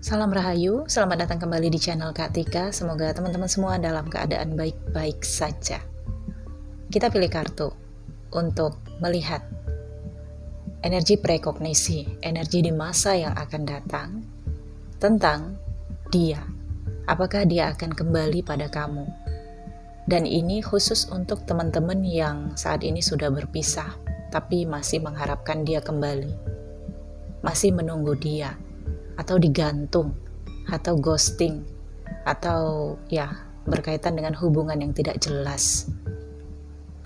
Salam Rahayu, selamat datang kembali di channel Kak Tika. Semoga teman-teman semua dalam keadaan baik-baik saja. Kita pilih kartu untuk melihat energi prekognisi, energi di masa yang akan datang tentang dia. Apakah dia akan kembali pada kamu? Dan ini khusus untuk teman-teman yang saat ini sudah berpisah, tapi masih mengharapkan dia kembali. Masih menunggu dia. Atau digantung, atau ghosting, atau ya berkaitan dengan hubungan yang tidak jelas.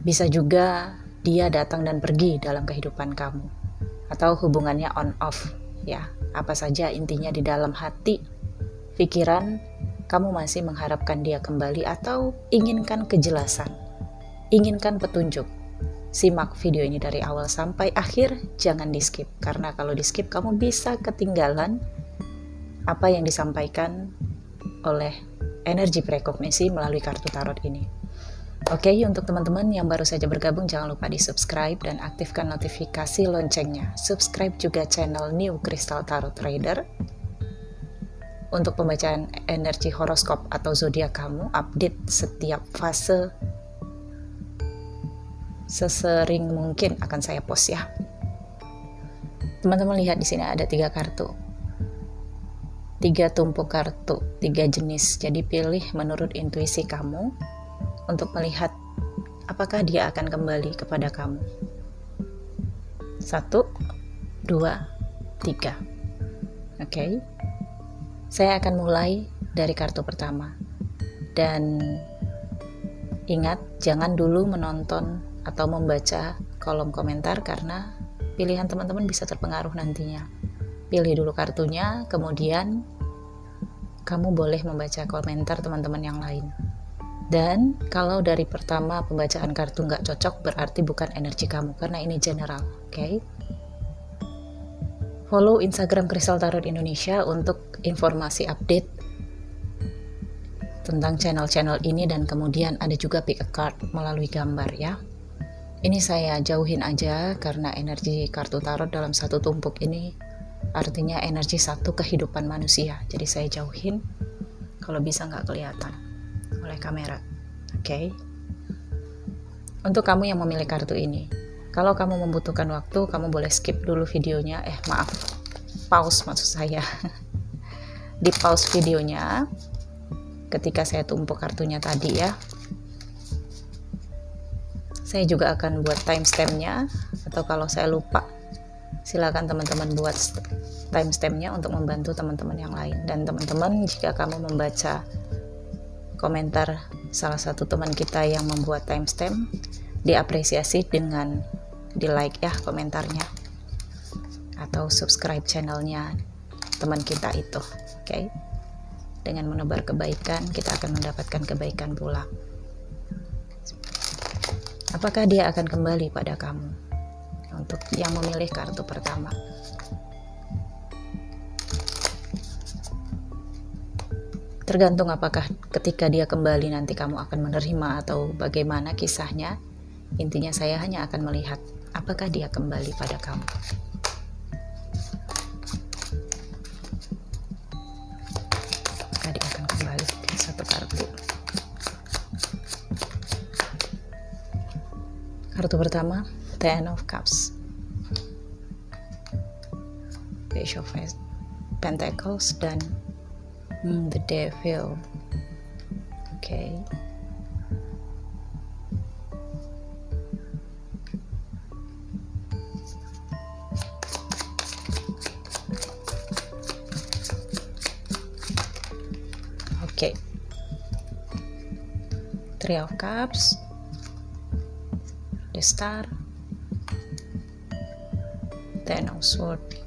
Bisa juga dia datang dan pergi dalam kehidupan kamu, atau hubungannya on off, ya apa saja intinya di dalam hati, pikiran kamu masih mengharapkan dia kembali atau inginkan kejelasan, inginkan petunjuk. Simak video ini dari awal sampai akhir, jangan di skip, karena kalau di skip kamu bisa ketinggalan apa yang disampaikan oleh energi prekognisi melalui kartu tarot ini. Oke, untuk teman-teman yang baru saja bergabung, jangan lupa di subscribe dan aktifkan notifikasi loncengnya. Subscribe juga channel New Crystal Tarot Trader. Untuk pembacaan energi horoskop atau zodiak kamu, update setiap fase sesering mungkin akan saya post ya. Teman-teman lihat di sini ada 3 kartu. 3 tumpuk kartu, 3 jenis. Jadi pilih menurut intuisi kamu untuk melihat apakah dia akan kembali kepada kamu. 1, 2, 3. Oke. Saya akan mulai dari kartu pertama. Dan ingat, jangan dulu menonton atau membaca kolom komentar karena pilihan teman-teman bisa terpengaruh nantinya. Pilih dulu kartunya, kemudian kamu boleh membaca komentar teman-teman yang lain. Dan kalau dari pertama pembacaan kartu nggak cocok, berarti bukan energi kamu, karena ini general, oke? Follow Instagram Crystal Tarot Indonesia untuk informasi update tentang channel-channel ini, dan kemudian ada juga pick a card melalui gambar ya. Ini saya jauhin aja karena energi kartu tarot dalam satu tumpuk ini artinya energi satu kehidupan manusia, jadi saya jauhin kalau bisa nggak kelihatan oleh kamera. Oke. Untuk kamu yang memilih kartu ini, kalau kamu membutuhkan waktu, kamu boleh skip dulu videonya, pause maksud saya. Di pause videonya ketika saya tumpuk kartunya tadi ya. Saya juga akan buat timestampnya, atau kalau saya lupa silakan teman-teman buat timestampnya untuk membantu teman-teman yang lain. Dan teman-teman, jika kamu membaca komentar salah satu teman kita yang membuat timestamp, diapresiasi dengan di like ya komentarnya, atau subscribe channelnya teman kita itu. Oke. Dengan menebar kebaikan, kita akan mendapatkan kebaikan pula. Apakah dia akan kembali pada kamu? Untuk yang memilih kartu pertama, tergantung apakah ketika dia kembali nanti kamu akan menerima atau bagaimana kisahnya. Intinya saya hanya akan melihat apakah dia kembali pada kamu. Apakah dia akan kembali? Satu kartu. Kartu pertama, Ten of Cups, Page of Pentacles, dan The Devil. Oke. Oke. Three of Cups, the Star, Ten of Swords,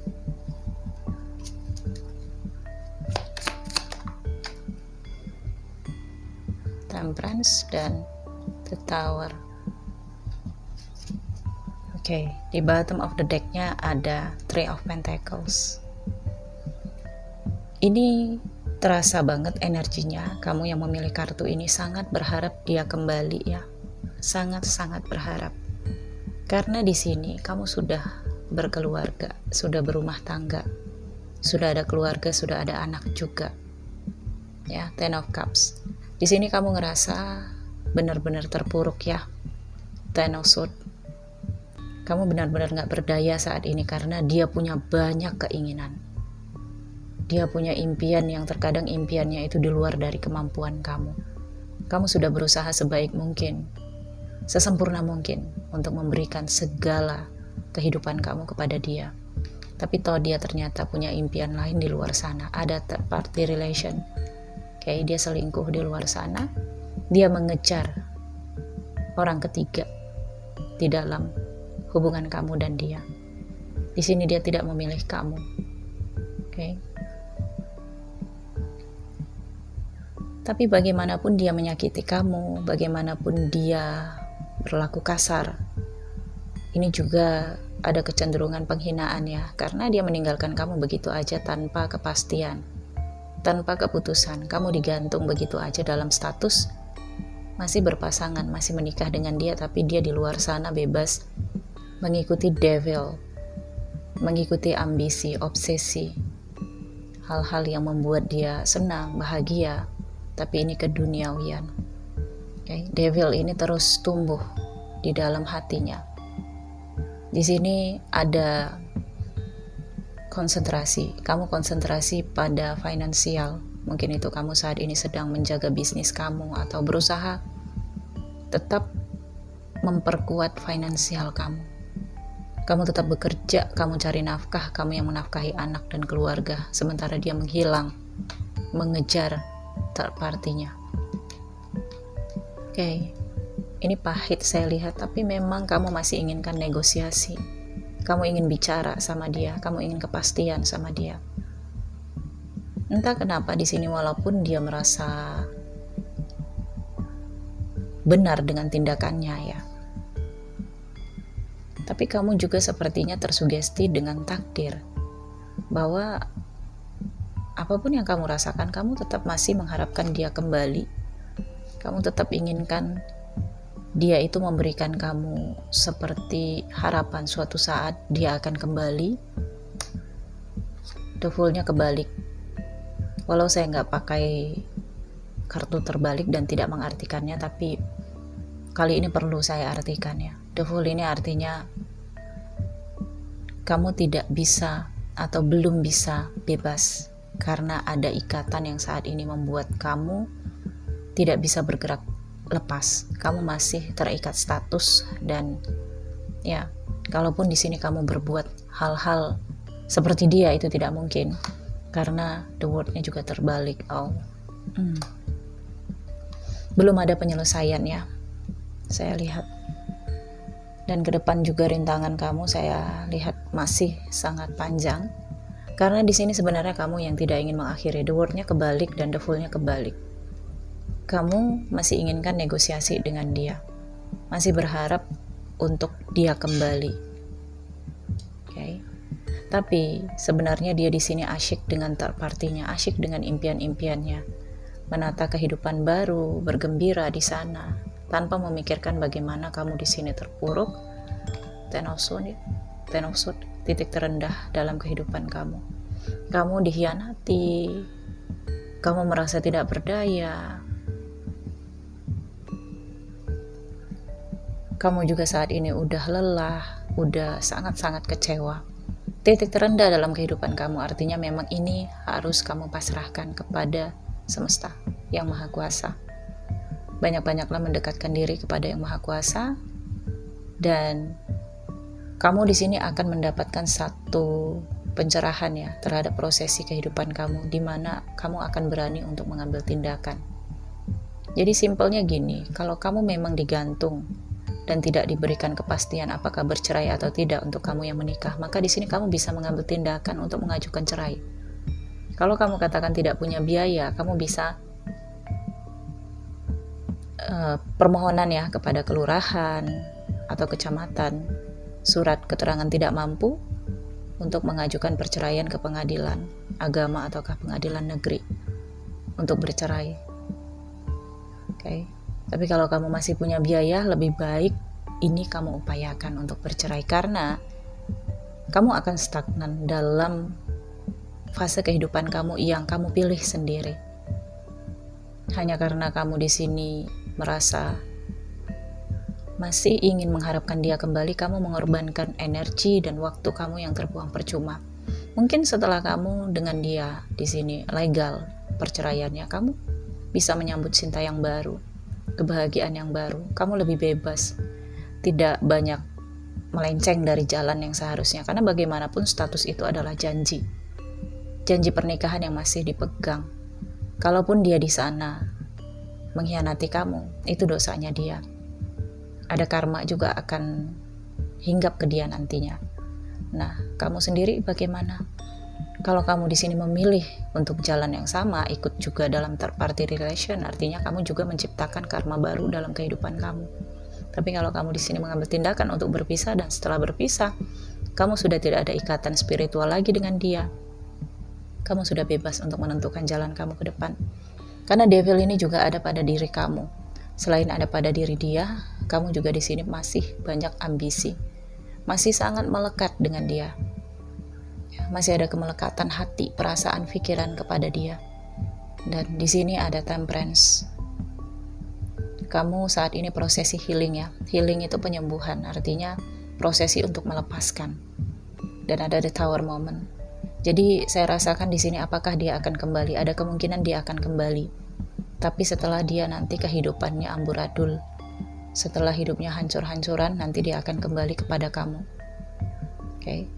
Temperance, dan the Tower. Oke, di bottom of the decknya ada Three of Pentacles. Ini terasa banget energinya. Kamu yang memilih kartu ini sangat berharap dia kembali ya. Sangat-sangat berharap. Karena di sini kamu sudah berkeluarga, sudah berumah tangga. sudah ada keluarga, sudah ada anak juga. Ya, Ten of Cups. Di sini kamu ngerasa benar-benar terpuruk ya. Ten of Swords. Kamu benar-benar gak berdaya saat ini karena dia punya banyak keinginan. Dia punya impian yang terkadang impiannya itu di luar dari kemampuan kamu. Kamu sudah berusaha sebaik mungkin, sesempurna mungkin untuk memberikan segala kehidupan kamu kepada dia. Tapi toh dia ternyata punya impian lain di luar sana. Ada third party relation. Kayak dia selingkuh di luar sana. Dia mengejar orang ketiga di dalam hubungan kamu dan dia. Di sini dia tidak memilih kamu. Oke. Tapi bagaimanapun dia menyakiti kamu, bagaimanapun dia berlaku kasar, ini juga ada kecenderungan penghinaan ya, karena dia meninggalkan kamu begitu aja tanpa kepastian, tanpa keputusan. Kamu digantung begitu aja dalam status masih berpasangan, masih menikah dengan dia, tapi dia di luar sana bebas mengikuti devil, mengikuti ambisi, obsesi, hal-hal yang membuat dia senang, bahagia, tapi ini keduniawian. Okay? Devil ini terus tumbuh di dalam hatinya. Di sini ada konsentrasi. Kamu konsentrasi pada finansial. Mungkin itu kamu saat ini sedang menjaga bisnis kamu atau berusaha tetap memperkuat finansial kamu. Kamu tetap bekerja, kamu cari nafkah, kamu yang menafkahi anak dan keluarga, sementara dia menghilang, mengejar third partinya. Oke, ini pahit saya lihat, tapi memang kamu masih inginkan negosiasi. Kamu ingin bicara sama dia, kamu ingin kepastian sama dia. Entah kenapa di sini walaupun dia merasa benar dengan tindakannya ya, tapi kamu juga sepertinya tersugesti dengan takdir bahwa apapun yang kamu rasakan, kamu tetap masih mengharapkan dia kembali. Kamu tetap inginkan dia itu memberikan kamu seperti harapan suatu saat dia akan kembali. The Fool-nya kebalik. Walau saya nggak pakai kartu terbalik dan tidak mengartikannya, tapi kali ini perlu saya artikan ya. The Fool ini artinya kamu tidak bisa atau belum bisa bebas karena ada ikatan yang saat ini membuat kamu tidak bisa bergerak lepas. Kamu masih terikat status dan ya, kalaupun di sini kamu berbuat hal-hal seperti dia itu tidak mungkin karena the word-nya juga terbalik. Belum ada penyelesaian ya, saya lihat. Dan ke depan juga rintangan kamu saya lihat masih sangat panjang. Karena di sini sebenarnya kamu yang tidak ingin mengakhiri. The word-nya kebalik dan the fool-nya kebalik. Kamu masih inginkan negosiasi dengan dia. Masih berharap untuk dia kembali. Okay? Tapi sebenarnya dia di sini asyik dengan third partinya, asyik dengan impian-impiannya. Menata kehidupan baru, bergembira di sana, tanpa memikirkan bagaimana kamu di sini terpuruk. Ten of Swords, titik terendah dalam kehidupan kamu. Kamu dikhianati, kamu merasa tidak berdaya. Kamu juga saat ini udah lelah, udah sangat-sangat kecewa. Titik terendah dalam kehidupan kamu artinya memang ini harus kamu pasrahkan kepada semesta yang maha kuasa. Banyak-banyaklah mendekatkan diri kepada yang maha kuasa, dan kamu di sini akan mendapatkan satu pencerahan ya terhadap prosesi kehidupan kamu, di mana kamu akan berani untuk mengambil tindakan. Jadi simpelnya gini, kalau kamu memang digantung dan tidak diberikan kepastian apakah bercerai atau tidak untuk kamu yang menikah, maka di sini kamu bisa mengambil tindakan untuk mengajukan cerai. Kalau kamu katakan tidak punya biaya, kamu bisa permohonan ya kepada kelurahan atau kecamatan, surat keterangan tidak mampu untuk mengajukan perceraian ke pengadilan agama ataukah pengadilan negeri untuk bercerai. Oke. Tapi kalau kamu masih punya biaya, lebih baik ini kamu upayakan untuk bercerai, karena kamu akan stagnan dalam fase kehidupan kamu yang kamu pilih sendiri. Hanya karena kamu di sini merasa masih ingin mengharapkan dia kembali, kamu mengorbankan energi dan waktu kamu yang terbuang percuma. Mungkin setelah kamu dengan dia di sini legal perceraiannya, kamu bisa menyambut cinta yang baru, kebahagiaan yang baru. Kamu lebih bebas, tidak banyak melenceng dari jalan yang seharusnya. Karena bagaimanapun status itu adalah janji pernikahan yang masih dipegang. Kalaupun dia di sana mengkhianati kamu, itu dosanya dia. Ada karma juga akan hinggap ke dia nantinya. Nah, kamu sendiri bagaimana? Kalau kamu di sini memilih untuk jalan yang sama, ikut juga dalam third party relation, artinya kamu juga menciptakan karma baru dalam kehidupan kamu. Tapi kalau kamu di sini mengambil tindakan untuk berpisah, dan setelah berpisah, kamu sudah tidak ada ikatan spiritual lagi dengan dia. Kamu sudah bebas untuk menentukan jalan kamu ke depan. Karena devil ini juga ada pada diri kamu. Selain ada pada diri dia, kamu juga di sini masih banyak ambisi. Masih sangat melekat dengan dia. Masih ada kemelekatan hati, perasaan, pikiran kepada dia. Dan di sini ada temperance. Kamu saat ini prosesi healing ya. Healing itu penyembuhan, artinya prosesi untuk melepaskan. Dan ada the tower moment. Jadi saya rasakan di sini apakah dia akan kembali? Ada kemungkinan dia akan kembali. Tapi setelah dia nanti kehidupannya amburadul, setelah hidupnya hancur-hancuran, nanti dia akan kembali kepada kamu. Oke.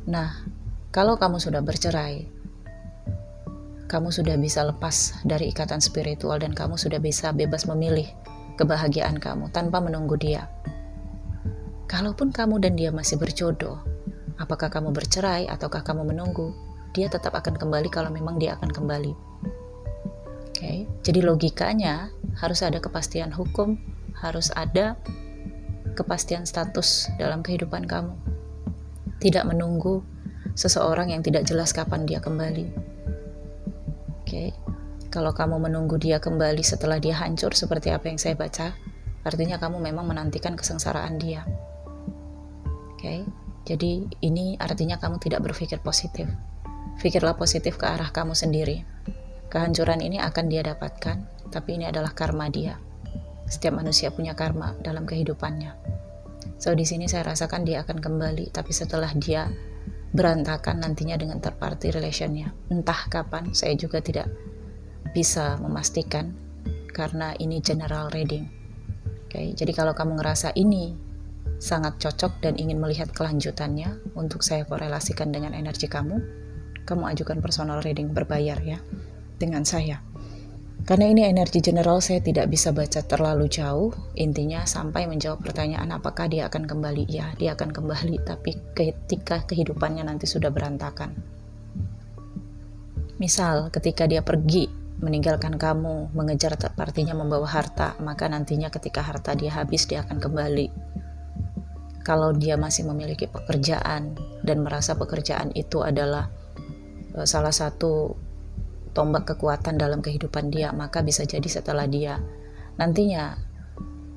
Nah, kalau kamu sudah bercerai, kamu sudah bisa lepas dari ikatan spiritual dan kamu sudah bisa bebas memilih kebahagiaan kamu tanpa menunggu dia. Kalaupun kamu dan dia masih berjodoh, apakah kamu bercerai ataukah kamu menunggu, dia tetap akan kembali kalau memang dia akan kembali. Oke, jadi logikanya harus ada kepastian hukum, harus ada kepastian status dalam kehidupan kamu. Tidak menunggu seseorang yang tidak jelas kapan dia kembali. Oke, kalau kamu menunggu dia kembali setelah dia hancur seperti apa yang saya baca, artinya kamu memang menantikan kesengsaraan dia. Oke. Jadi ini artinya kamu tidak berpikir positif. Pikirlah positif ke arah kamu sendiri. Kehancuran ini akan dia dapatkan, tapi ini adalah karma dia. Setiap manusia punya karma dalam kehidupannya. So di sini saya rasakan dia akan kembali, tapi setelah dia berantakan nantinya dengan third party relationnya. Entah kapan, saya juga tidak bisa memastikan karena ini general reading. Oke, jadi kalau kamu ngerasa ini sangat cocok dan ingin melihat kelanjutannya untuk saya korelasikan dengan energi kamu ajukan personal reading berbayar ya dengan saya. Karena ini energi general, saya tidak bisa baca terlalu jauh, intinya sampai menjawab pertanyaan apakah dia akan kembali. Ya, dia akan kembali, tapi ketika kehidupannya nanti sudah berantakan. Misal ketika dia pergi meninggalkan kamu, mengejar partinya membawa harta, maka nantinya ketika harta dia habis, dia akan kembali. Kalau dia masih memiliki pekerjaan dan merasa pekerjaan itu adalah salah satu tombak kekuatan dalam kehidupan dia, maka bisa jadi setelah dia nantinya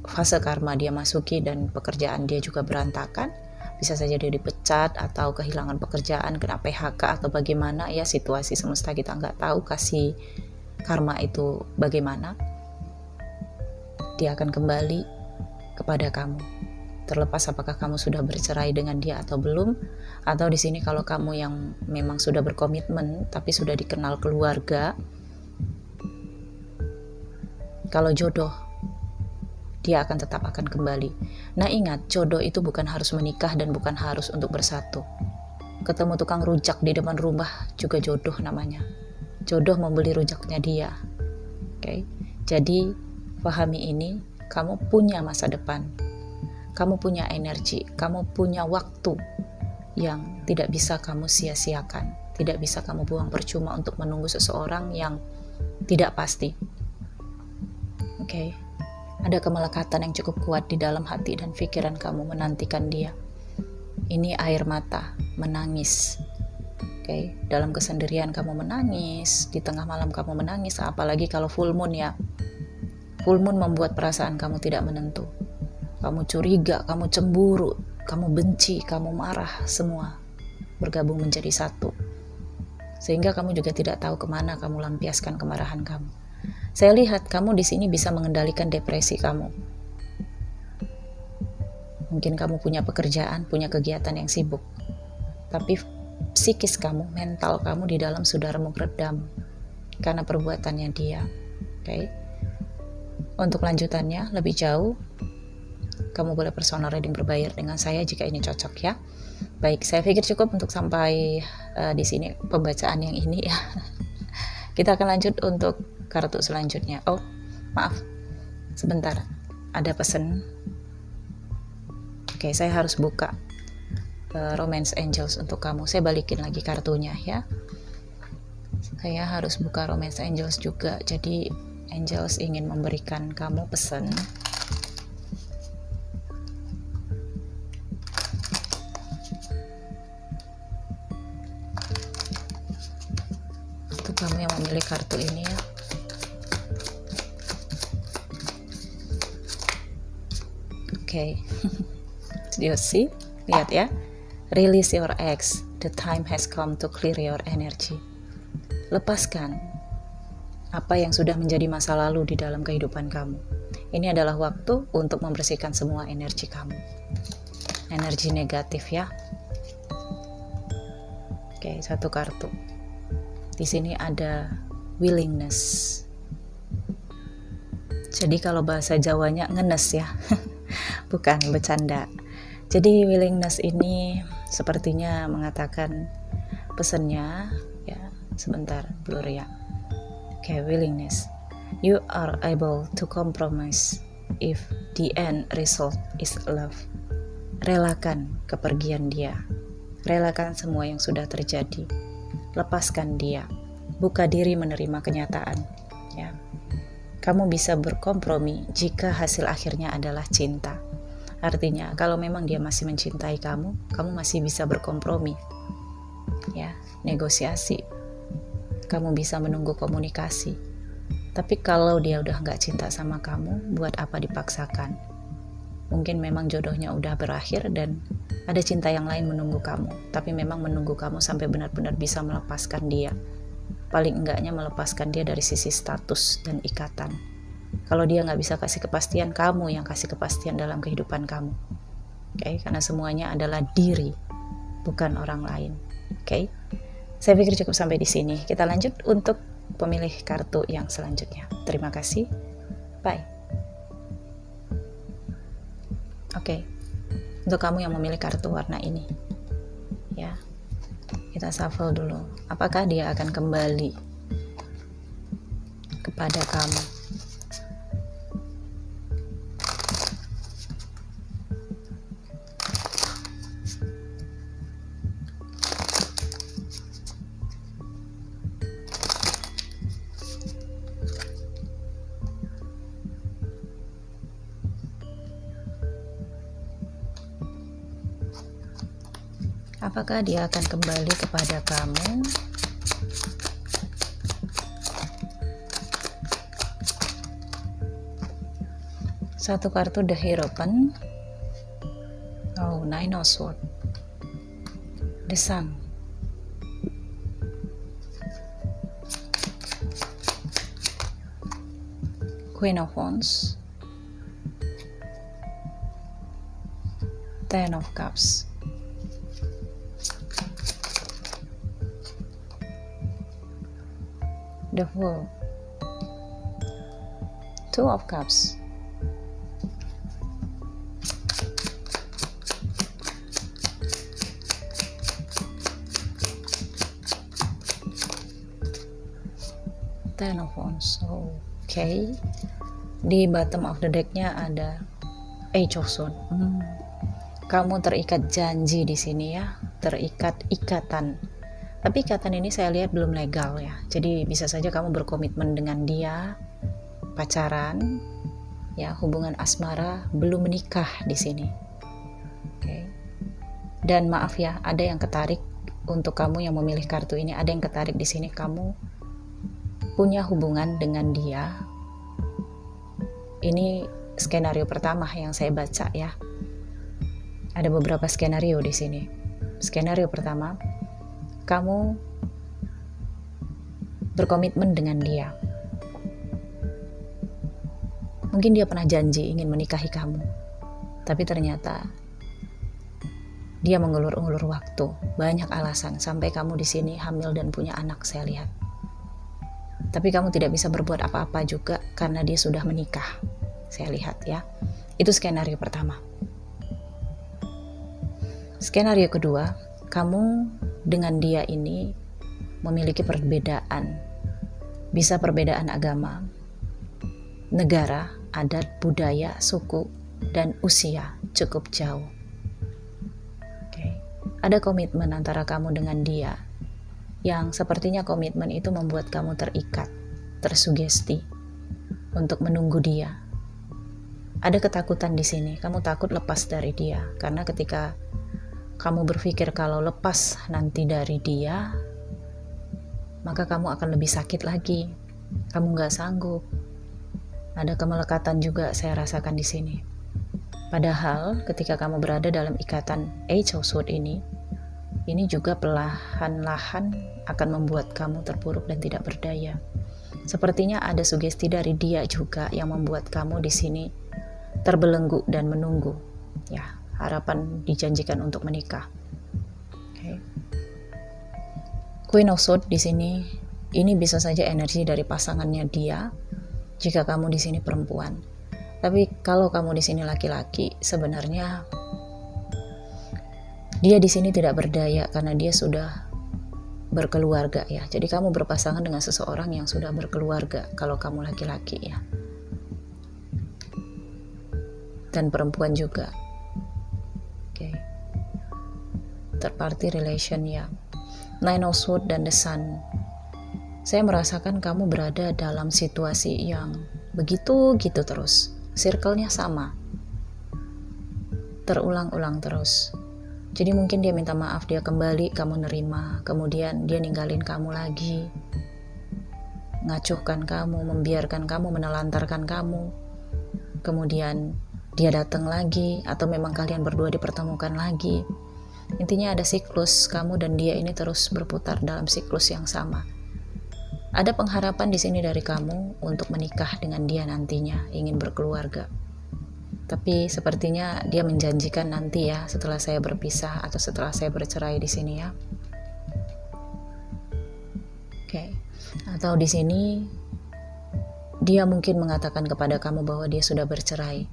fase karma dia masuki dan pekerjaan dia juga berantakan, bisa saja dia dipecat atau kehilangan pekerjaan, kena PHK atau bagaimana ya, situasi semesta kita nggak tahu, kasih karma itu bagaimana, dia akan kembali kepada kamu. Terlepas apakah kamu sudah bercerai dengan dia atau belum, atau di sini kalau kamu yang memang sudah berkomitmen tapi sudah dikenal keluarga, kalau jodoh dia akan tetap akan kembali. Nah ingat, jodoh itu bukan harus menikah dan bukan harus untuk bersatu. Ketemu tukang rujak di depan rumah juga jodoh namanya. Jodoh membeli rujaknya dia. Oke. Jadi pahami ini, kamu punya masa depan. Kamu punya energi, kamu punya waktu yang tidak bisa kamu sia-siakan, tidak bisa kamu buang percuma untuk menunggu seseorang yang tidak pasti. Oke. Ada kemelekatan yang cukup kuat di dalam hati dan pikiran kamu menantikan dia. Ini air mata, menangis. Oke, dalam kesendirian kamu menangis, di tengah malam kamu menangis, apalagi kalau full moon ya. Full moon membuat perasaan kamu tidak menentu. Kamu curiga, kamu cemburu, kamu benci, kamu marah, semua bergabung menjadi satu. sehingga kamu juga tidak tahu kemana kamu lampiaskan kemarahan kamu. Saya lihat kamu di sini bisa mengendalikan depresi kamu. Mungkin kamu punya pekerjaan, punya kegiatan yang sibuk, tapi psikis kamu, mental kamu di dalam sudah remuk redam karena perbuatannya dia. Oke. Untuk lanjutannya lebih jauh, kamu boleh personal reading berbayar dengan saya jika ini cocok ya. Baik, saya pikir cukup untuk sampai di sini pembacaan yang ini ya. Kita akan lanjut untuk kartu selanjutnya. Oh, maaf. Sebentar. Ada pesan. Oke, saya harus buka Romance Angels untuk kamu. Saya balikin lagi kartunya ya. Saya harus buka Romance Angels juga. Jadi Angels ingin memberikan kamu pesan. Untuk kamu yang memilih kartu ini ya. Oke. You see? Lihat ya. Release your ex. The time has come to clear your energy. Lepaskan apa yang sudah menjadi masa lalu di dalam kehidupan kamu. Ini adalah waktu untuk membersihkan semua energi kamu. Energi negatif ya. Oke, satu kartu. Di sini ada willingness. Jadi kalau bahasa Jawanya ngenes ya. Bukan bercanda. Jadi willingness ini sepertinya mengatakan pesannya ya, sebentar blur ya. Oke, willingness. You are able to compromise if the end result is love. Relakan kepergian dia. Relakan semua yang sudah terjadi. Lepaskan dia. Buka diri menerima kenyataan ya. Kamu bisa berkompromi jika hasil akhirnya adalah cinta. Artinya, kalau memang dia masih mencintai kamu, kamu masih bisa berkompromi. Ya, negosiasi. Kamu bisa menunggu komunikasi. Tapi kalau dia udah nggak cinta sama kamu, buat apa dipaksakan? Mungkin memang jodohnya udah berakhir dan ada cinta yang lain menunggu kamu. Tapi memang menunggu kamu sampai benar-benar bisa melepaskan dia. Paling enggaknya melepaskan dia dari sisi status dan ikatan. Kalau dia nggak bisa kasih kepastian, kamu yang kasih kepastian dalam kehidupan kamu. Oke, karena semuanya adalah diri, bukan orang lain. Oke, saya pikir cukup sampai di sini. Kita lanjut untuk pemilih kartu yang selanjutnya. Terima kasih. Bye. Oke, untuk kamu yang memilih kartu warna ini, ya, kita shuffle dulu. Apakah dia akan kembali kepada kamu? Apakah dia akan kembali kepada kamu? Satu kartu The Hierophant. Oh, Nine of Swords. The Sun. Queen of Wands. Ten of Cups. The Fool. Two of Cups. Ten of Wands. Okay. Di bottom of the decknya ada Age of Swords. Kamu terikat janji di sini ya, terikat ikatan. Tapi ikatan ini saya lihat belum legal ya. Jadi bisa saja kamu berkomitmen dengan dia, pacaran, ya, hubungan asmara, belum menikah di sini. Oke. Dan maaf ya, ada yang ketarik untuk kamu yang memilih kartu ini, ada yang ketarik di sini kamu punya hubungan dengan dia. Ini skenario pertama yang saya baca ya. Ada beberapa skenario di sini. Skenario pertama, kamu berkomitmen dengan dia. Mungkin dia pernah janji ingin menikahi kamu, tapi ternyata dia mengulur-ulur waktu, banyak alasan sampai kamu di sini hamil dan punya anak, saya lihat. Tapi kamu tidak bisa berbuat apa-apa juga karena dia sudah menikah, saya lihat ya. Itu skenario pertama. Skenario kedua, kamu dengan dia ini memiliki perbedaan. Bisa perbedaan agama, negara, adat, budaya, suku, dan usia cukup jauh. Ada komitmen antara kamu dengan dia yang sepertinya komitmen itu membuat kamu terikat, tersugesti untuk menunggu dia. Ada ketakutan di sini, kamu takut lepas dari dia karena ketika kamu berpikir kalau lepas nanti dari dia, maka kamu akan lebih sakit lagi. Kamu gak sanggup. Ada kemelekatan juga saya rasakan di sini. Padahal ketika kamu berada dalam ikatan Ace of Swords ini juga perlahan-lahan akan membuat kamu terpuruk dan tidak berdaya. Sepertinya ada sugesti dari dia juga yang membuat kamu di sini terbelenggu dan menunggu. Ya, harapan dijanjikan untuk menikah. Queen of Swords di sini, ini bisa saja energi dari pasangannya dia. Jika kamu di sini perempuan, tapi kalau kamu di sini laki-laki, sebenarnya dia di sini tidak berdaya karena dia sudah berkeluarga ya. Jadi kamu berpasangan dengan seseorang yang sudah berkeluarga kalau kamu laki-laki ya. Dan perempuan juga. Third party relation ya. Nine of Swords dan The Sun. Saya merasakan kamu berada dalam situasi yang begitu-gitu terus. Circle-nya sama. Terulang-ulang terus. Jadi mungkin dia minta maaf, dia kembali, kamu nerima. Kemudian dia ninggalin kamu lagi. Ngacuhkan kamu, membiarkan kamu, menelantarkan kamu. Kemudian dia datang lagi, atau memang kalian berdua dipertemukan lagi. Intinya ada siklus, kamu dan dia ini terus berputar dalam siklus yang sama. Ada pengharapan di sini dari kamu untuk menikah dengan dia nantinya, ingin berkeluarga. Tapi sepertinya dia menjanjikan nanti ya, setelah saya berpisah atau setelah saya bercerai di sini ya. Atau di sini dia mungkin mengatakan kepada kamu bahwa dia sudah bercerai,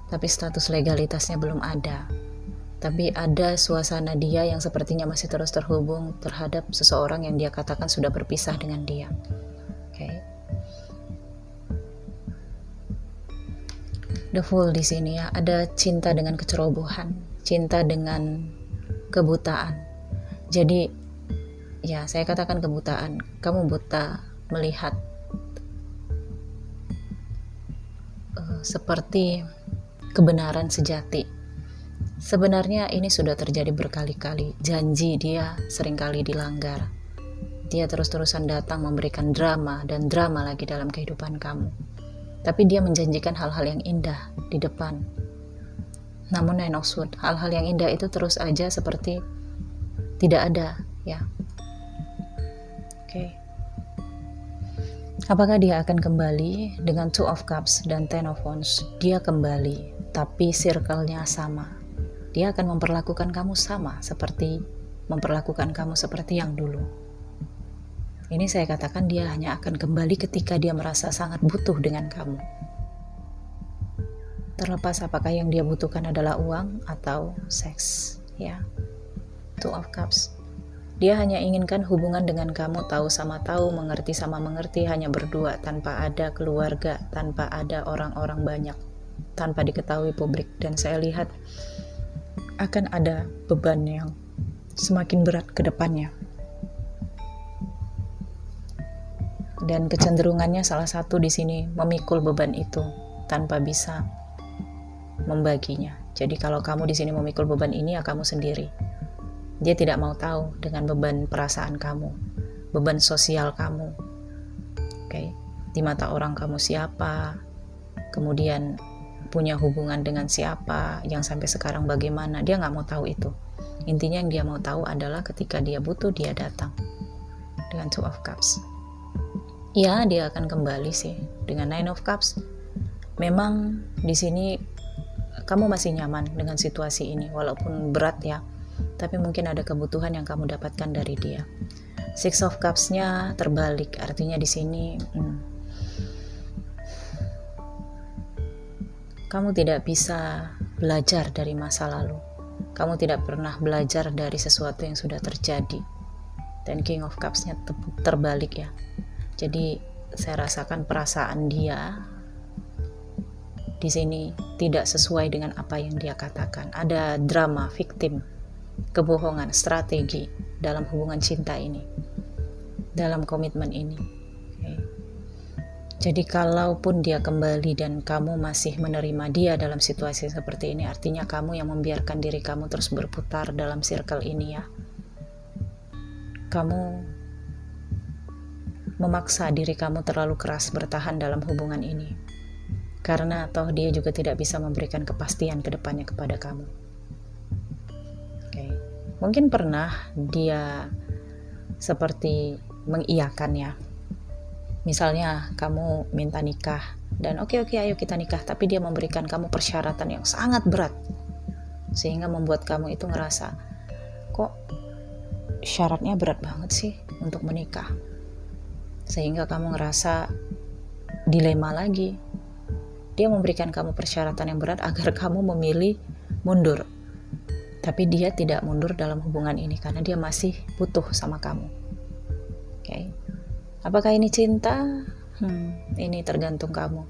tapi status legalitasnya belum ada. Tapi ada suasana dia yang sepertinya masih terus terhubung terhadap seseorang yang dia katakan sudah berpisah dengan dia. The Fool di sini ya, ada cinta dengan kecerobohan, cinta dengan kebutaan. Jadi ya saya katakan kebutaan, kamu buta melihat seperti kebenaran sejati. Sebenarnya ini sudah terjadi berkali-kali. Janji dia seringkali dilanggar. Dia terus-terusan datang memberikan drama dan drama lagi dalam kehidupan kamu. Tapi dia menjanjikan hal-hal yang indah di depan. Namun Nine of Swords, hal-hal yang indah itu terus aja seperti tidak ada ya. Apakah dia akan kembali dengan Two of Cups dan Ten of Wands? Dia kembali, tapi circle-nya sama. Dia akan memperlakukan kamu sama seperti memperlakukan kamu seperti yang dulu. Ini saya katakan dia hanya akan kembali ketika dia merasa sangat butuh dengan kamu. Terlepas apakah yang dia butuhkan adalah uang atau seks, ya. Two of Cups. Dia hanya inginkan hubungan dengan kamu, tahu sama tahu, mengerti sama mengerti, hanya berdua, tanpa ada keluarga, tanpa ada orang-orang banyak, tanpa diketahui publik. Dan saya lihat akan ada beban yang semakin berat ke depannya. Dan kecenderungannya salah satu di sini memikul beban itu tanpa bisa membaginya. Jadi kalau kamu di sini memikul beban ini, ya kamu sendiri. Dia tidak mau tahu dengan beban perasaan kamu, beban sosial kamu. Di mata orang kamu siapa, kemudian punya hubungan dengan siapa, yang sampai sekarang bagaimana, dia nggak mau tahu itu. Intinya yang dia mau tahu adalah ketika dia butuh, dia datang dengan Two of Cups. Ya, dia akan kembali sih dengan Nine of Cups. Memang di sini kamu masih nyaman dengan situasi ini, walaupun berat ya, tapi mungkin ada kebutuhan yang kamu dapatkan dari dia. Six of Cups-nya terbalik, artinya di sini kamu tidak bisa belajar dari masa lalu. Kamu tidak pernah belajar dari sesuatu yang sudah terjadi. Dan King of Cups-nya terbalik ya. Jadi saya rasakan perasaan dia di sini tidak sesuai dengan apa yang dia katakan. Ada drama, victim, kebohongan, strategi dalam hubungan cinta ini, dalam komitmen ini. Okay. Jadi kalaupun dia kembali dan kamu masih menerima dia dalam situasi seperti ini, artinya kamu yang membiarkan diri kamu terus berputar dalam circle ini ya. Kamu memaksa diri kamu terlalu keras bertahan dalam hubungan ini. Karena toh dia juga tidak bisa memberikan kepastian ke depannya kepada kamu. Okay. Mungkin pernah dia seperti mengiyakan ya. Misalnya kamu minta nikah dan oke, ayo kita nikah, tapi dia memberikan kamu persyaratan yang sangat berat. Sehingga membuat kamu itu ngerasa, kok syaratnya berat banget sih untuk menikah. Sehingga kamu ngerasa dilema lagi. Dia memberikan kamu persyaratan yang berat agar kamu memilih mundur. Tapi dia tidak mundur dalam hubungan ini karena dia masih butuh sama kamu. Okay. Apakah ini cinta? Ini tergantung kamu.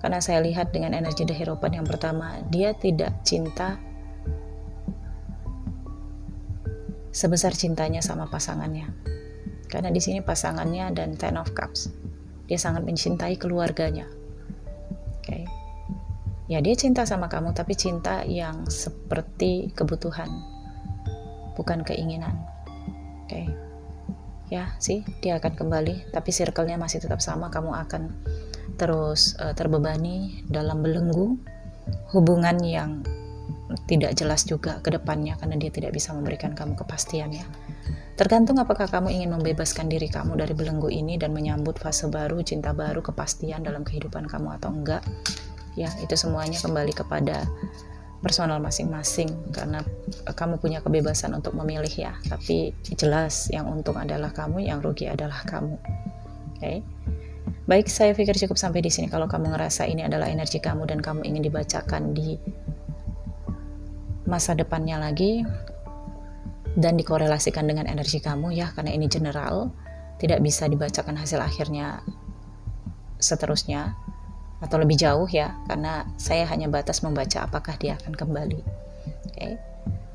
Karena saya lihat dengan energi The Hierophant yang pertama, dia tidak cinta sebesar cintanya sama pasangannya. Karena di sini pasangannya dan Ten of Cups. Dia sangat mencintai keluarganya. Okay. Ya, dia cinta sama kamu, tapi cinta yang seperti kebutuhan, bukan keinginan. Okay. Ya sih, dia akan kembali, tapi circle-nya masih tetap sama. Kamu akan terus terbebani dalam belenggu hubungan yang tidak jelas juga ke depannya, karena dia tidak bisa memberikan kamu kepastian ya. Tergantung apakah kamu ingin membebaskan diri kamu dari belenggu ini dan menyambut fase baru, cinta baru, kepastian dalam kehidupan kamu atau enggak. Ya, itu semuanya kembali kepada personal masing-masing, karena kamu punya kebebasan untuk memilih ya. Tapi jelas yang untung adalah kamu, yang rugi adalah kamu. Okay. Baik, saya pikir cukup sampai di sini. Kalau kamu ngerasa ini adalah energi kamu dan kamu ingin dibacakan di masa depannya lagi dan dikorelasikan dengan energi kamu ya, karena ini general, tidak bisa dibacakan hasil akhirnya seterusnya atau lebih jauh ya, karena saya hanya batas membaca apakah dia akan kembali. Okay.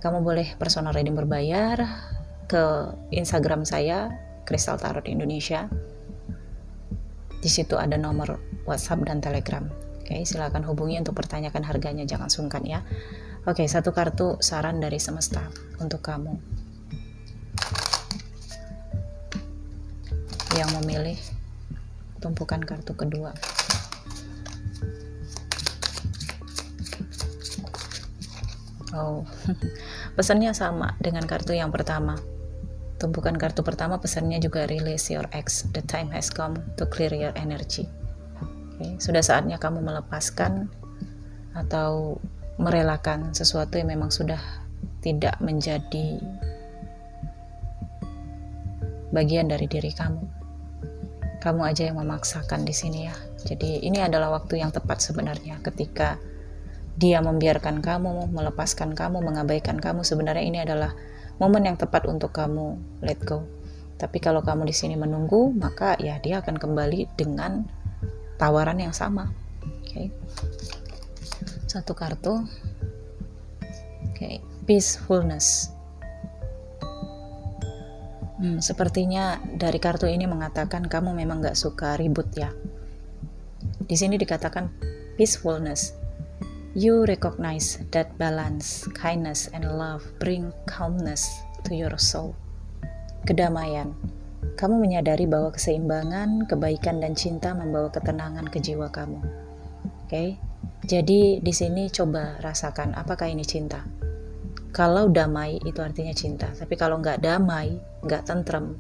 Kamu boleh personal reading berbayar ke Instagram saya, Crystal Tarot Indonesia. Di situ ada nomor WhatsApp dan Telegram. Okay, silakan hubungi untuk pertanyakan harganya, jangan sungkan ya. Oke, satu kartu saran dari semesta untuk kamu yang memilih tumpukan kartu kedua. Oh, pesannya sama dengan kartu yang pertama. Tumpukan kartu pertama pesannya juga release your ex. The time has come to clear your energy. Okay, sudah saatnya kamu melepaskan atau merelakan sesuatu yang memang sudah tidak menjadi bagian dari diri kamu. Kamu aja yang memaksakan di sini ya. Jadi ini adalah waktu yang tepat sebenarnya, ketika dia membiarkan kamu, melepaskan kamu, mengabaikan kamu. Sebenarnya ini adalah momen yang tepat untuk kamu let go. Tapi kalau kamu di sini menunggu, maka ya dia akan kembali dengan tawaran yang sama. Okay. Satu kartu. Okay. Peacefulness. Sepertinya dari kartu ini mengatakan kamu memang gak suka ribut ya. Di sini dikatakan peacefulness. You recognize that balance, kindness, and love bring calmness to your soul. Kedamaian. Kamu menyadari bahwa keseimbangan, kebaikan, dan cinta membawa ketenangan ke jiwa kamu. Okay? Jadi di sini coba rasakan apakah ini cinta. Kalau damai itu artinya cinta, tapi kalau nggak damai, nggak tentrem,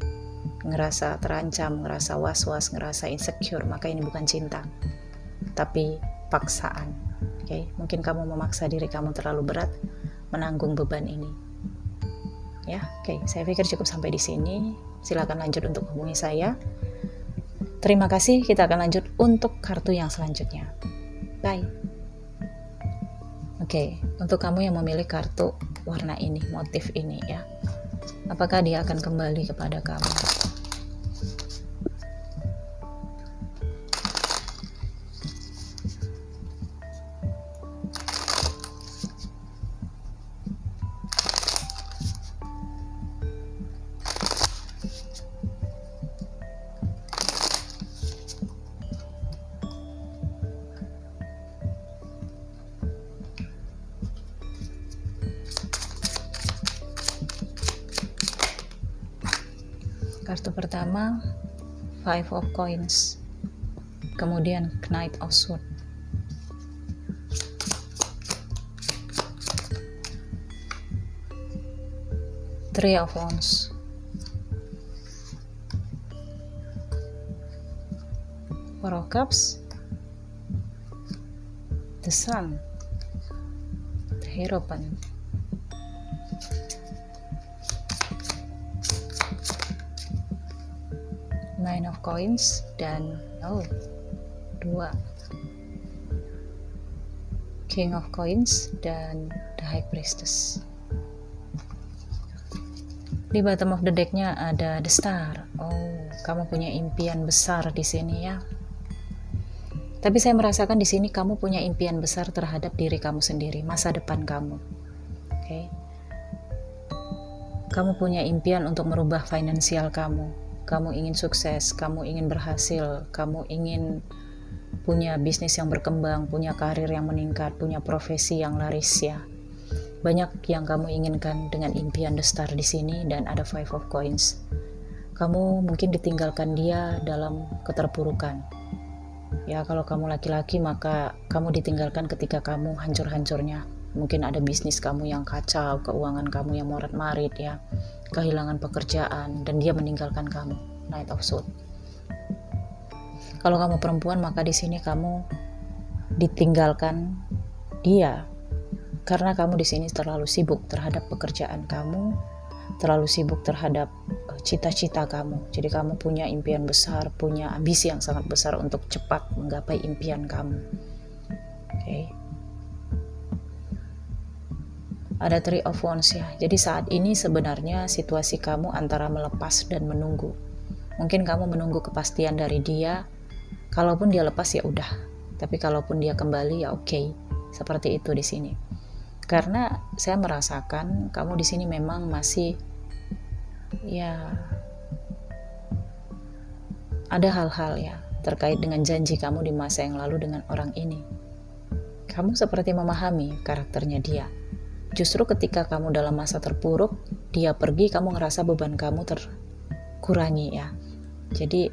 ngerasa terancam, ngerasa was-was, ngerasa insecure, maka ini bukan cinta, tapi paksaan. Oke, mungkin kamu memaksa diri kamu terlalu berat menanggung beban ini. Ya, oke, saya pikir cukup sampai di sini. Silakan lanjut untuk hubungi saya. Terima kasih, kita akan lanjut untuk kartu yang selanjutnya. Bye. Oke, untuk kamu yang memilih kartu warna ini, motif ini ya. Apakah dia akan kembali kepada kamu? Kartu pertama, Five of Coins, kemudian Knight of Swords, Three of Wands, Four of Cups, the Sun, the Hierophant, Nine of Coins, dan dua, King of Coins dan the High Priestess. Di bottom of the deck-nya ada the Star. Kamu punya impian besar di sini ya. Tapi saya merasakan di sini kamu punya impian besar terhadap diri kamu sendiri, masa depan kamu. Oke. Kamu punya impian untuk merubah finansial kamu. Kamu ingin sukses, kamu ingin berhasil, kamu ingin punya bisnis yang berkembang, punya karir yang meningkat, punya profesi yang laris ya. Banyak yang kamu inginkan dengan impian the Star di sini, dan ada Five of Coins. Kamu mungkin ditinggalkan dia dalam keterpurukan. Ya, kalau kamu laki-laki maka kamu ditinggalkan ketika kamu hancur-hancurnya. Mungkin ada bisnis kamu yang kacau, keuangan kamu yang morat-marit ya, kehilangan pekerjaan, dan dia meninggalkan kamu. Knight of Swords. Kalau kamu perempuan maka di sini kamu ditinggalkan dia karena kamu di sini terlalu sibuk terhadap pekerjaan kamu, terlalu sibuk terhadap cita-cita kamu. Jadi kamu punya impian besar, punya ambisi yang sangat besar untuk cepat menggapai impian kamu. Oke. Ada Three of Wands ya. Jadi saat ini sebenarnya situasi kamu antara melepas dan menunggu. Mungkin kamu menunggu kepastian dari dia. Kalaupun dia lepas ya udah. Tapi kalaupun dia kembali ya oke. Seperti itu di sini. Karena saya merasakan kamu di sini memang masih ya ada hal-hal ya terkait dengan janji kamu di masa yang lalu dengan orang ini. Kamu seperti memahami karakternya dia. Justru ketika kamu dalam masa terpuruk, dia pergi, kamu ngerasa beban kamu terkurangi ya. Jadi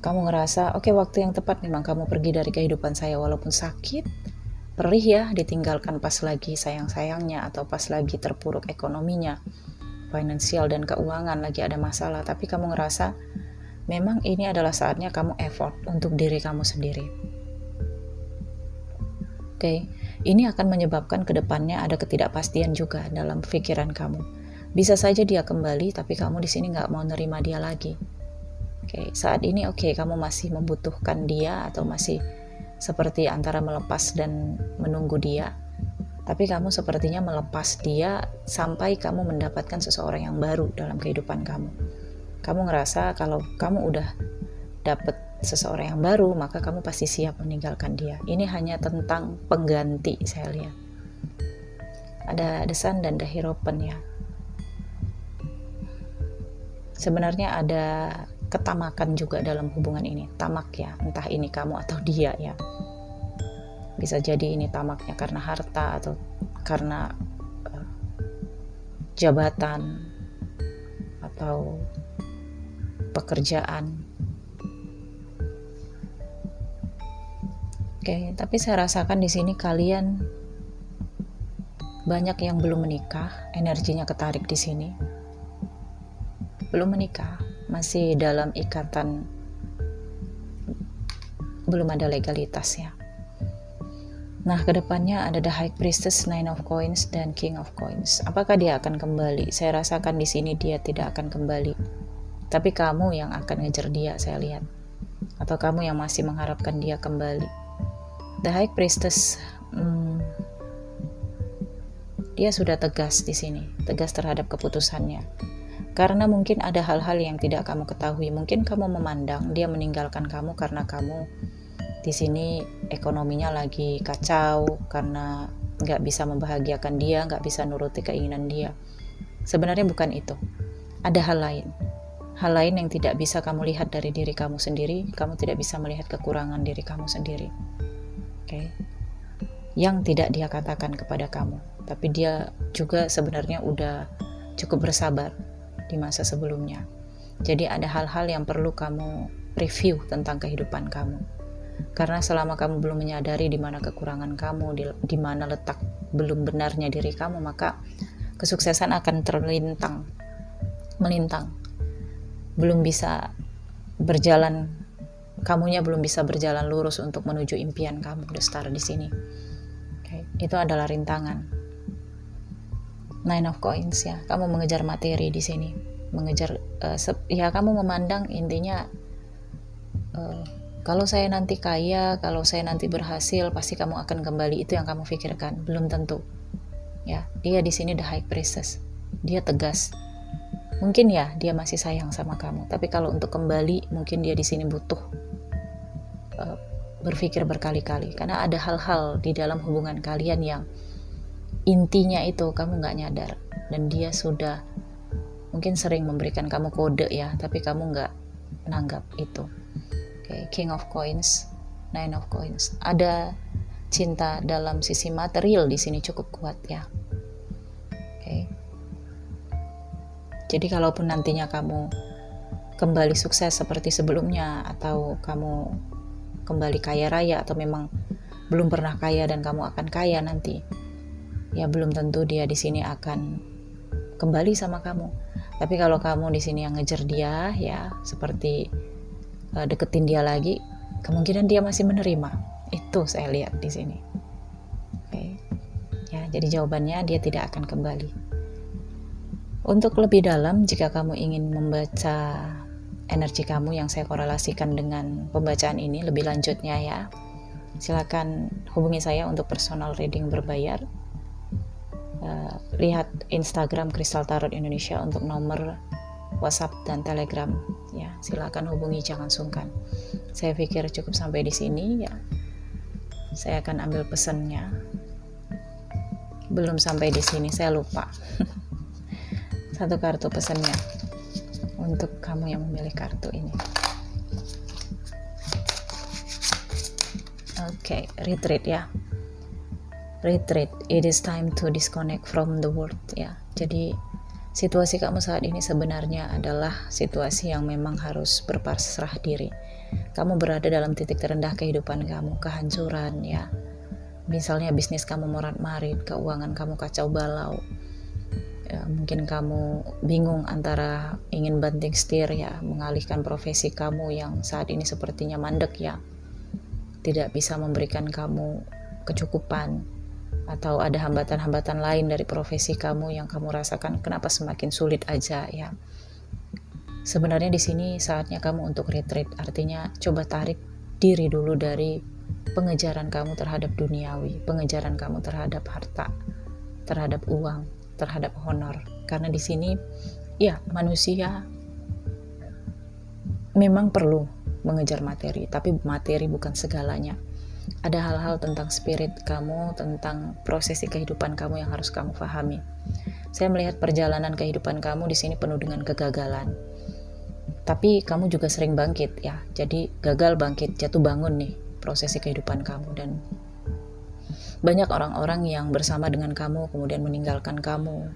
kamu ngerasa oke, waktu yang tepat memang kamu pergi dari kehidupan saya, walaupun sakit, perih ya, ditinggalkan pas lagi sayang-sayangnya atau pas lagi terpuruk ekonominya, finansial dan keuangan lagi ada masalah, tapi kamu ngerasa memang ini adalah saatnya kamu effort untuk diri kamu sendiri. Oke, ini akan menyebabkan kedepannya ada ketidakpastian juga dalam pikiran kamu. Bisa saja dia kembali, tapi kamu di sini nggak mau nerima dia lagi. Oke, saat ini kamu masih membutuhkan dia atau masih seperti antara melepas dan menunggu dia. Tapi kamu sepertinya melepas dia sampai kamu mendapatkan seseorang yang baru dalam kehidupan kamu. Kamu ngerasa kalau kamu udah dapet seseorang yang baru, maka kamu pasti siap meninggalkan dia. Ini hanya tentang pengganti, saya lihat. Ada the Sun dan the Hierophant ya. Sebenarnya ada ketamakan juga dalam hubungan ini. Tamak ya, entah ini kamu atau dia ya. Bisa jadi ini tamaknya karena harta atau karena jabatan atau pekerjaan. Oke, tapi saya rasakan di sini kalian banyak yang belum menikah, energinya ketarik di sini. Belum menikah, masih dalam ikatan, belum ada legalitas ya. Nah, kedepannya ada The High Priestess, Nine of Coins, dan King of Coins. Apakah dia akan kembali? Saya rasakan di sini dia tidak akan kembali. Tapi kamu yang akan ngejar dia, saya lihat. Atau kamu yang masih mengharapkan dia kembali. The High Priestess, dia sudah tegas di sini, tegas terhadap keputusannya. Karena mungkin ada hal-hal yang tidak kamu ketahui. Mungkin kamu memandang dia meninggalkan kamu karena kamu di sini ekonominya lagi kacau, karena nggak bisa membahagiakan dia, nggak bisa nuruti keinginan dia. Sebenarnya bukan itu. Ada hal lain yang tidak bisa kamu lihat dari diri kamu sendiri. Kamu tidak bisa melihat kekurangan diri kamu sendiri. Oke. Yang tidak dia katakan kepada kamu. Tapi dia juga sebenarnya udah cukup bersabar di masa sebelumnya. Jadi ada hal-hal yang perlu kamu review tentang kehidupan kamu. Karena selama kamu belum menyadari di mana kekurangan kamu, di mana letak belum benarnya diri kamu, maka kesuksesan akan melintang. Belum bisa berjalan, kamunya belum bisa berjalan lurus untuk menuju impian kamu, the star di sini. Okay. Itu adalah rintangan. Nine of Coins ya, kamu mengejar materi di sini, mengejar ya kamu memandang intinya kalau saya nanti kaya, kalau saya nanti berhasil, pasti kamu akan kembali. Itu yang kamu pikirkan. Belum tentu. Ya, dia di sini The High Priestess. Dia tegas. Mungkin ya dia masih sayang sama kamu. Tapi kalau untuk kembali, mungkin dia di sini butuh berpikir berkali-kali. Karena ada hal-hal di dalam hubungan kalian yang intinya itu kamu nggak nyadar. Dan dia sudah mungkin sering memberikan kamu kode ya, tapi kamu nggak nanggap itu. Okay, King of Coins, Nine of Coins. Ada cinta dalam sisi material di sini cukup kuat ya. Okay. Jadi kalaupun nantinya kamu kembali sukses seperti sebelumnya, atau kamu kembali kaya raya, atau memang belum pernah kaya dan kamu akan kaya nanti, ya belum tentu dia di sini akan kembali sama kamu. Tapi kalau kamu di sini yang ngejar dia, ya seperti deketin dia lagi, kemungkinan dia masih menerima. Itu saya lihat di sini. Oke. Ya, jadi jawabannya dia tidak akan kembali. Untuk lebih dalam, jika kamu ingin membaca energi kamu yang saya korelasikan dengan pembacaan ini lebih lanjutnya ya, silakan hubungi saya untuk personal reading berbayar. Lihat Instagram Crystal Tarot Indonesia untuk nomor WhatsApp dan Telegram ya, silakan hubungi, jangan sungkan. Saya pikir cukup sampai di sini ya. Saya akan ambil pesannya. Belum sampai di sini, saya lupa. Satu kartu pesannya untuk kamu yang memilih kartu ini. Oke, retreat ya. Retreat, it is time to disconnect from the world ya. Jadi situasi kamu saat ini sebenarnya adalah situasi yang memang harus berpasrah diri. Kamu berada dalam titik terendah kehidupan kamu, kehancuran ya. Misalnya bisnis kamu morat-marit, keuangan kamu kacau balau. Ya, mungkin kamu bingung antara ingin banting setir ya, mengalihkan profesi kamu yang saat ini sepertinya mandek ya. Tidak bisa memberikan kamu kecukupan. Atau ada hambatan-hambatan lain dari profesi kamu yang kamu rasakan kenapa semakin sulit aja ya. Sebenarnya di sini saatnya kamu untuk retreat, artinya coba tarik diri dulu dari pengejaran kamu terhadap duniawi, pengejaran kamu terhadap harta, terhadap uang, terhadap honor. Karena di sini ya manusia memang perlu mengejar materi, tapi materi bukan segalanya. Ada hal-hal tentang spirit kamu, tentang prosesi kehidupan kamu yang harus kamu pahami. Saya melihat perjalanan kehidupan kamu di sini penuh dengan kegagalan. Tapi kamu juga sering bangkit ya. Jadi gagal bangkit, jatuh bangun nih prosesi kehidupan kamu. Dan banyak orang-orang yang bersama dengan kamu kemudian meninggalkan kamu.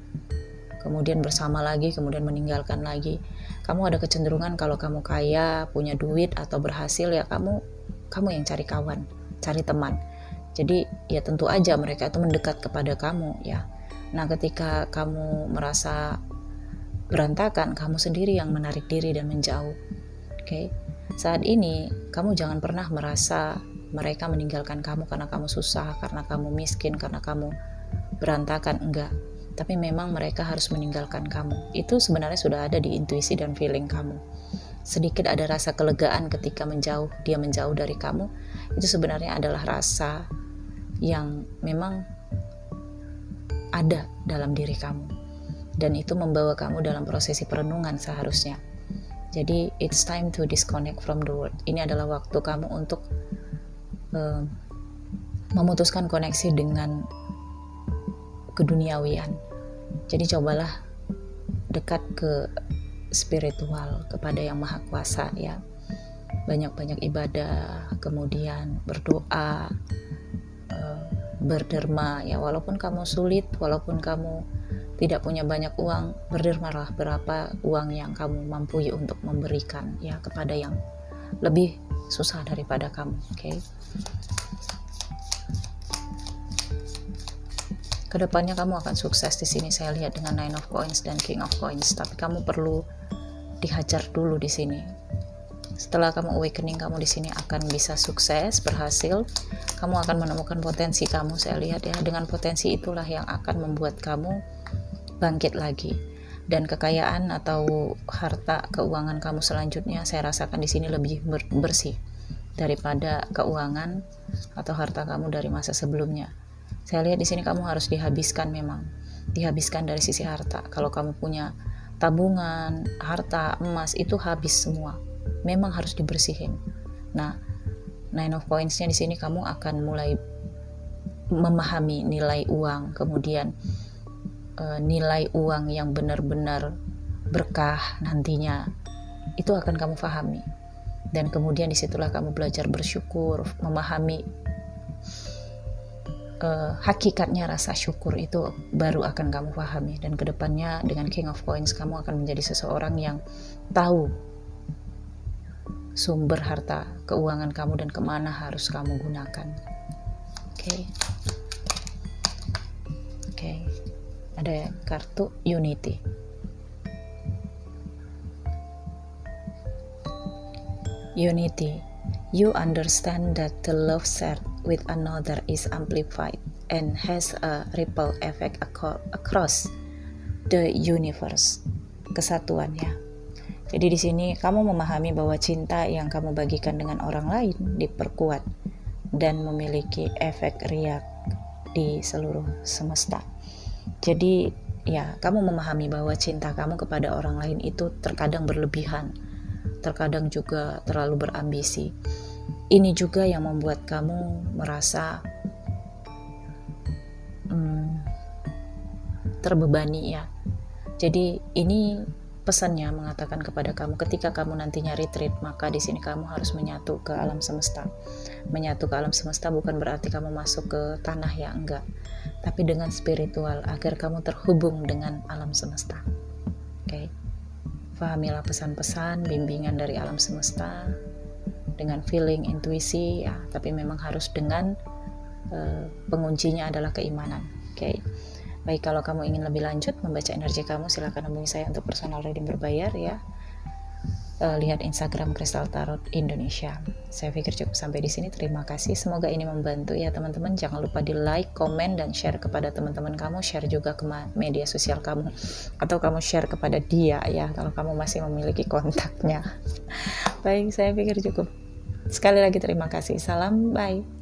Kemudian bersama lagi, kemudian meninggalkan lagi. Kamu ada kecenderungan kalau kamu kaya, punya duit atau berhasil ya kamu yang cari kawan, cari teman. Jadi ya tentu aja mereka itu mendekat kepada kamu ya. Nah ketika kamu merasa berantakan, kamu sendiri yang menarik diri dan menjauh. Oke. Saat ini kamu jangan pernah merasa mereka meninggalkan kamu karena kamu susah, karena kamu miskin, karena kamu berantakan, enggak. Tapi memang mereka harus meninggalkan kamu. Itu sebenarnya sudah ada di intuisi dan feeling kamu. Sedikit ada rasa kelegaan ketika dia menjauh dari kamu. Itu sebenarnya adalah rasa yang memang ada dalam diri kamu. Dan itu membawa kamu dalam prosesi perenungan seharusnya. Jadi it's time to disconnect from the world. Ini adalah waktu kamu untuk memutuskan koneksi dengan keduniawian. Jadi cobalah dekat ke spiritual, kepada yang maha kuasa ya. Banyak-banyak ibadah, kemudian berdoa, berderma ya. Walaupun kamu sulit, walaupun kamu tidak punya banyak uang, berdermalah berapa uang yang kamu mampu untuk memberikan ya kepada yang lebih susah daripada kamu. Oke. Kedepannya kamu akan sukses di sini. Saya lihat dengan Nine of Coins dan King of Coins. Tapi kamu perlu dihajar dulu di sini. Setelah kamu awakening, kamu di sini akan bisa sukses, berhasil. Kamu akan menemukan potensi kamu. Saya lihat ya, dengan potensi itulah yang akan membuat kamu bangkit lagi. Dan kekayaan atau harta keuangan kamu selanjutnya, saya rasakan di sini lebih bersih daripada keuangan atau harta kamu dari masa sebelumnya. Saya lihat di sini kamu harus dihabiskan, memang dihabiskan dari sisi harta. Kalau kamu punya tabungan, harta, emas, itu habis semua. Memang harus dibersihin. Nah, Nine of Coins-nya di sini kamu akan mulai memahami nilai uang, kemudian nilai uang yang benar-benar berkah nantinya. Itu akan kamu pahami. Dan kemudian disitulah kamu belajar bersyukur, memahami hakikatnya rasa syukur itu baru akan kamu pahami. Dan kedepannya dengan King of Coins kamu akan menjadi seseorang yang tahu sumber harta keuangan kamu dan kemana harus kamu gunakan. Oke. Ada kartu Unity. Unity. You understand that the love shared with another is amplified and has a ripple effect across the universe. Kesatuan ya. Jadi di sini kamu memahami bahwa cinta yang kamu bagikan dengan orang lain diperkuat dan memiliki efek riak di seluruh semesta. Jadi ya, kamu memahami bahwa cinta kamu kepada orang lain itu terkadang berlebihan, terkadang juga terlalu berambisi. Ini juga yang membuat kamu merasa terbebani ya. Jadi ini pesannya mengatakan kepada kamu, ketika kamu nantinya retreat, maka di sini kamu harus menyatu ke alam semesta. Menyatu ke alam semesta bukan berarti kamu masuk ke tanah ya, enggak. Tapi dengan spiritual, agar kamu terhubung dengan alam semesta. Oke. Fahamilah pesan-pesan, bimbingan dari alam semesta dengan feeling, intuisi ya, tapi memang harus dengan penguncinya adalah keimanan. Oke. Baik, kalau kamu ingin lebih lanjut membaca energi kamu, silakan hubungi saya untuk personal reading berbayar ya. Lihat Instagram Crystal Tarot Indonesia. Saya pikir cukup sampai di sini. Terima kasih. Semoga ini membantu ya teman-teman. Jangan lupa di like, komen, dan share kepada teman-teman kamu. Share juga ke media sosial kamu. Atau kamu share kepada dia ya, kalau kamu masih memiliki kontaknya. Baik, saya pikir cukup. Sekali lagi terima kasih. Salam, bye.